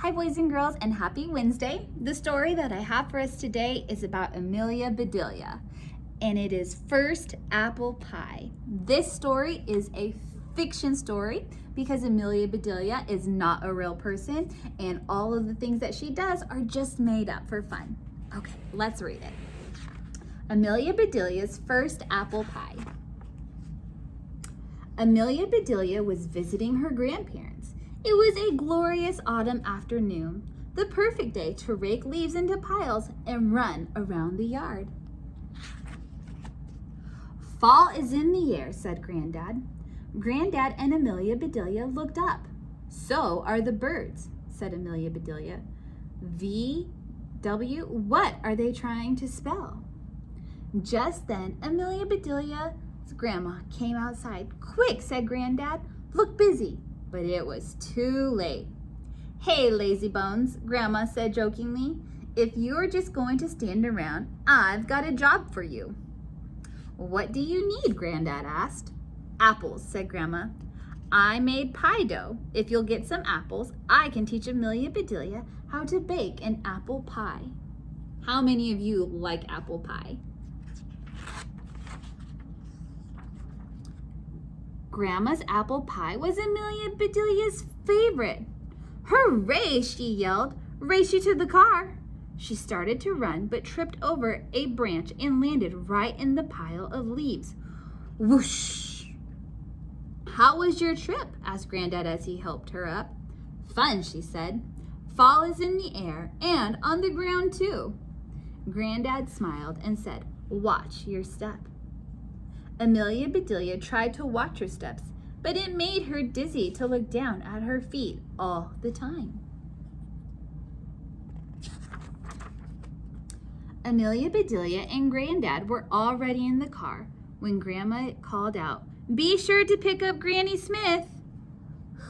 Hi boys and girls, and happy Wednesday. The story that I have for us today is about Amelia Bedelia, and it is First Apple Pie. This story is a fiction story because Amelia Bedelia is not a real person, and all of the things that she does are just made up for fun. Okay, let's read it. Amelia Bedelia's First Apple Pie. Amelia Bedelia was visiting her grandparents. It was a glorious autumn afternoon, the perfect day to rake leaves into piles and run around the yard. Fall is in the air, said Granddad. Granddad and Amelia Bedelia looked up. So are the birds, said Amelia Bedelia. V-W, what are they trying to spell? Just then, Amelia Bedelia's grandma came outside. Quick, said Granddad, look busy. But it was too late. Hey, lazy bones, Grandma said jokingly. If you're just going to stand around, I've got a job for you. What do you need? Granddad asked. Apples, said Grandma. I made pie dough. If you'll get some apples, I can teach Amelia Bedelia how to bake an apple pie. How many of you like apple pie? Grandma's apple pie was Amelia Bedelia's favorite. Hooray, she yelled. Race you to the car. She started to run, but tripped over a branch and landed right in the pile of leaves. Whoosh! How was your trip? Asked Granddad as he helped her up. Fun, she said. Fall is in the air and on the ground too. Granddad smiled and said, watch your step. Amelia Bedelia tried to watch her steps, but it made her dizzy to look down at her feet all the time. Amelia Bedelia and Granddad were already in the car when Grandma called out, be sure to pick up Granny Smith.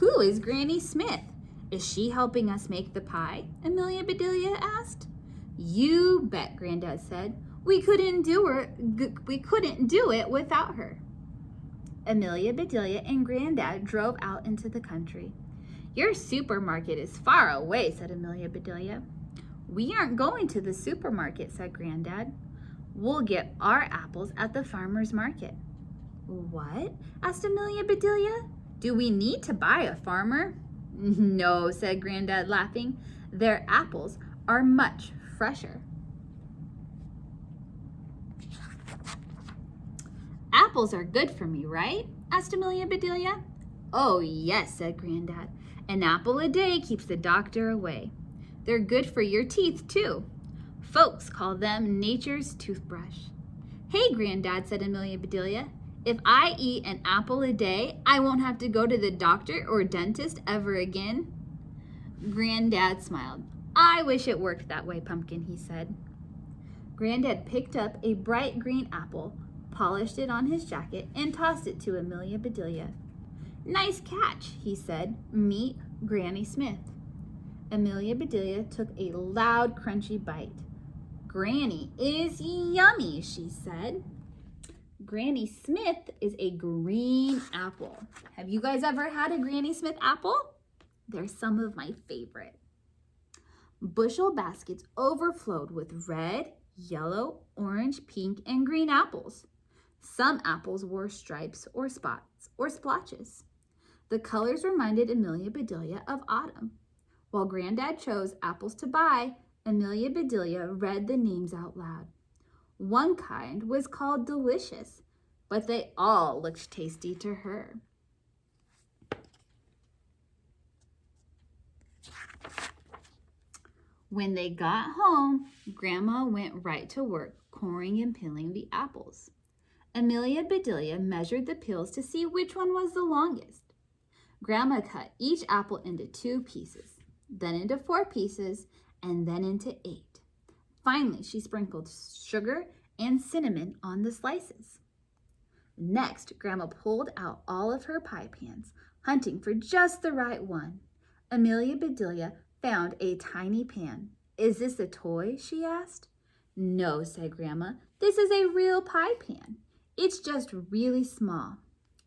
Who is Granny Smith? Is she helping us make the pie? Amelia Bedelia asked. You bet, Granddad said. We couldn't do it without her. Amelia Bedelia and Granddad drove out into the country. Your supermarket is far away, said Amelia Bedelia. We aren't going to the supermarket, said Granddad. We'll get our apples at the farmer's market. What? Asked Amelia Bedelia. Do we need to buy a farmer? No, said Granddad, laughing. Their apples are much fresher. Apples are good for me, right? Asked Amelia Bedelia. Oh, yes, said Granddad. An apple a day keeps the doctor away. They're good for your teeth, too. Folks call them nature's toothbrush. Hey, Granddad, said Amelia Bedelia. If I eat an apple a day, I won't have to go to the doctor or dentist ever again. Granddad smiled. I wish it worked that way, Pumpkin, he said. Granddad picked up a bright green apple, polished it on his jacket, and tossed it to Amelia Bedelia. Nice catch, he said. Meet Granny Smith. Amelia Bedelia took a loud, crunchy bite. Granny is yummy, she said. Granny Smith is a green apple. Have you guys ever had a Granny Smith apple? They're some of my favorite. Bushel baskets overflowed with red, yellow, orange, pink, and green apples. Some apples wore stripes or spots or splotches. The colors reminded Amelia Bedelia of autumn. While Granddad chose apples to buy, Amelia Bedelia read the names out loud. One kind was called Delicious, but they all looked tasty to her. When they got home, Grandma went right to work coring and peeling the apples. Amelia Bedelia measured the peels to see which one was the longest. Grandma cut each apple into 2 pieces, then into 4 pieces, and then into 8. Finally, she sprinkled sugar and cinnamon on the slices. Next, Grandma pulled out all of her pie pans, hunting for just the right one. Amelia Bedelia found a tiny pan. Is this a toy? She asked. No, said Grandma. This is a real pie pan. It's just really small.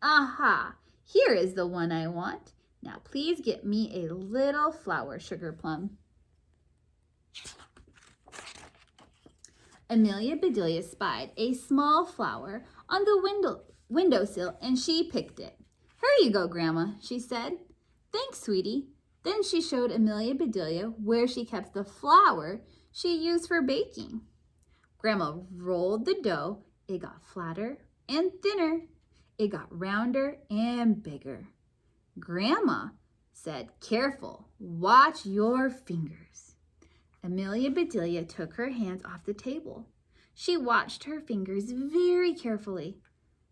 Aha! Here is the one I want. Now please get me a little flower, Sugar Plum. Amelia Bedelia spied a small flower on the windowsill and she picked it. Here you go, Grandma, she said. Thanks, sweetie. Then she showed Amelia Bedelia where she kept the flour she used for baking. Grandma rolled the dough. It got flatter and thinner. It got rounder and bigger. Grandma said, "Careful, watch your fingers." Amelia Bedelia took her hands off the table. She watched her fingers very carefully.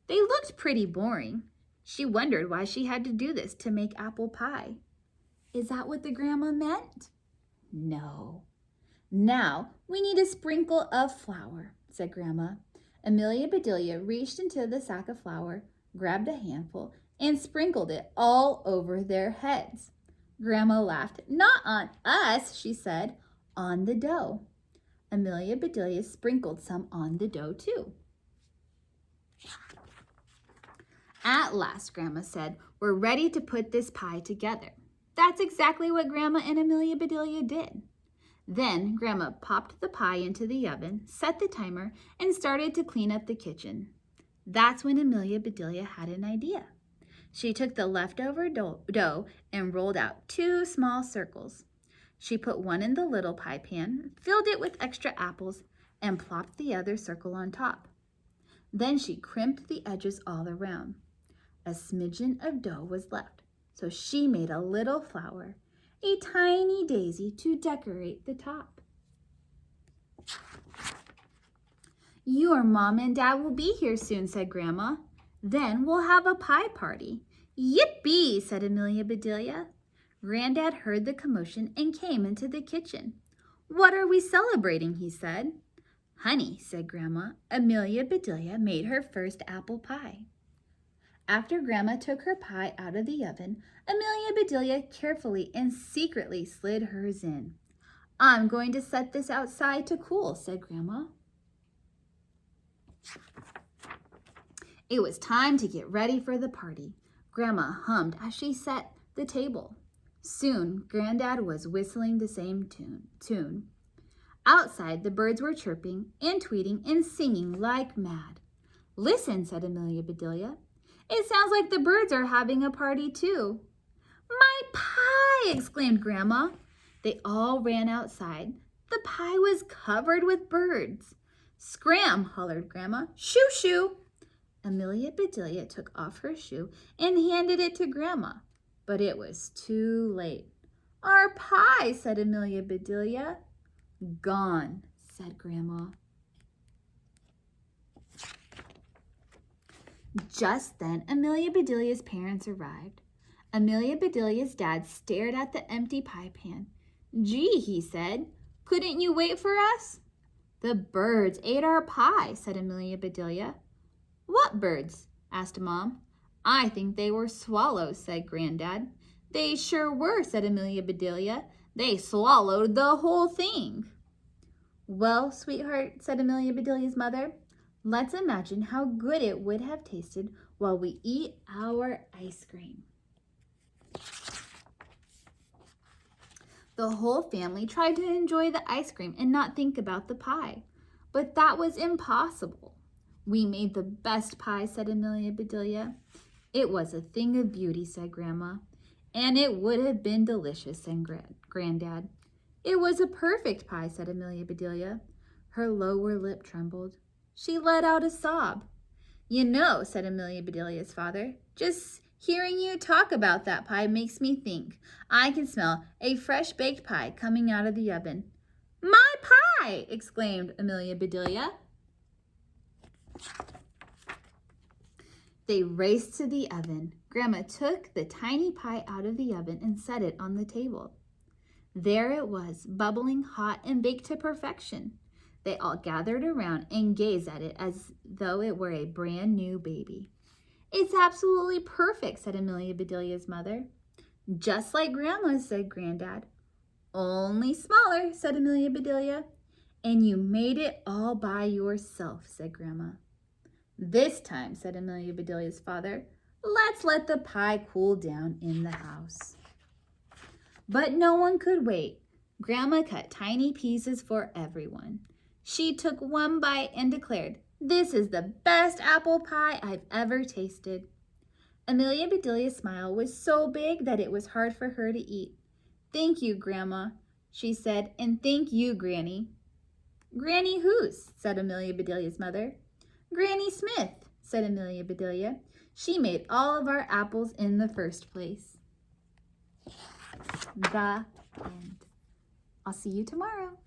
They looked pretty boring. She wondered why she had to do this to make apple pie. Is that what the grandma meant? No. Now we need a sprinkle of flour, said Grandma. Amelia Bedelia reached into the sack of flour, grabbed a handful, and sprinkled it all over their heads. Grandma laughed. "Not on us," she said, "on the dough." Amelia Bedelia sprinkled some on the dough too. At last, Grandma said, "We're ready to put this pie together." That's exactly what Grandma and Amelia Bedelia did. Then Grandma popped the pie into the oven, set the timer, and started to clean up the kitchen. That's when Amelia Bedelia had an idea. She took the leftover dough and rolled out 2 small circles. She put one in the little pie pan, filled it with extra apples, and plopped the other circle on top. Then she crimped the edges all around. A smidgen of dough was left, so she made a little flower, a tiny daisy to decorate the top. "Your Mom and Dad will be here soon," said Grandma. "Then we'll have a pie party." "Yippee!" said Amelia Bedelia. Granddad heard the commotion and came into the kitchen. "What are we celebrating?" he said. "Honey," said Grandma, "Amelia Bedelia made her first apple pie." After Grandma took her pie out of the oven, Amelia Bedelia carefully and secretly slid hers in. "I'm going to set this outside to cool," said Grandma. It was time to get ready for the party. Grandma hummed as she set the table. Soon, Granddad was whistling the same tune. Outside, the birds were chirping and tweeting and singing like mad. "Listen," said Amelia Bedelia. "It sounds like the birds are having a party too." "My pie!" exclaimed Grandma. They all ran outside. The pie was covered with birds. "Scram!" hollered Grandma. "Shoo, shoo!" Amelia Bedelia took off her shoe and handed it to Grandma, but it was too late. "Our pie," said Amelia Bedelia. "Gone," said Grandma. Just then, Amelia Bedelia's parents arrived. Amelia Bedelia's dad stared at the empty pie pan. "Gee," he said, "couldn't you wait for us?" "The birds ate our pie," said Amelia Bedelia. "What birds?" asked Mom. "I think they were swallows," said Granddad. "They sure were," said Amelia Bedelia. "They swallowed the whole thing." "Well, sweetheart," said Amelia Bedelia's mother, "let's imagine how good it would have tasted while we eat our ice cream." The whole family tried to enjoy the ice cream and not think about the pie, but that was impossible. "We made the best pie," said Amelia Bedelia. "It was a thing of beauty," said Grandma. "And it would have been delicious," said Granddad. "It was a perfect pie," said Amelia Bedelia. Her lower lip trembled. She let out a sob. "You know," said Amelia Bedelia's father, "just hearing you talk about that pie makes me think. I can smell a fresh baked pie coming out of the oven." "My pie!" exclaimed Amelia Bedelia. They raced to the oven. Grandma took the tiny pie out of the oven and set it on the table. There it was, bubbling hot and baked to perfection. They all gathered around and gazed at it as though it were a brand new baby. "It's absolutely perfect," said Amelia Bedelia's mother. "Just like Grandma's," said Granddad. "Only smaller," said Amelia Bedelia. "And you made it all by yourself," said Grandma. "This time," said Amelia Bedelia's father, Let's let the pie cool down in the house. But no one could wait. Grandma cut tiny pieces for everyone. She took one bite and declared, "This is the best apple pie I've ever tasted." Amelia Bedelia's smile was so big that it was hard for her to eat. "Thank you, Grandma," she said, "and thank you, Granny." "Granny whose?" said Amelia Bedelia's mother. "Granny Smith," said Amelia Bedelia. "She made all of our apples in the first place." The end. I'll see you tomorrow.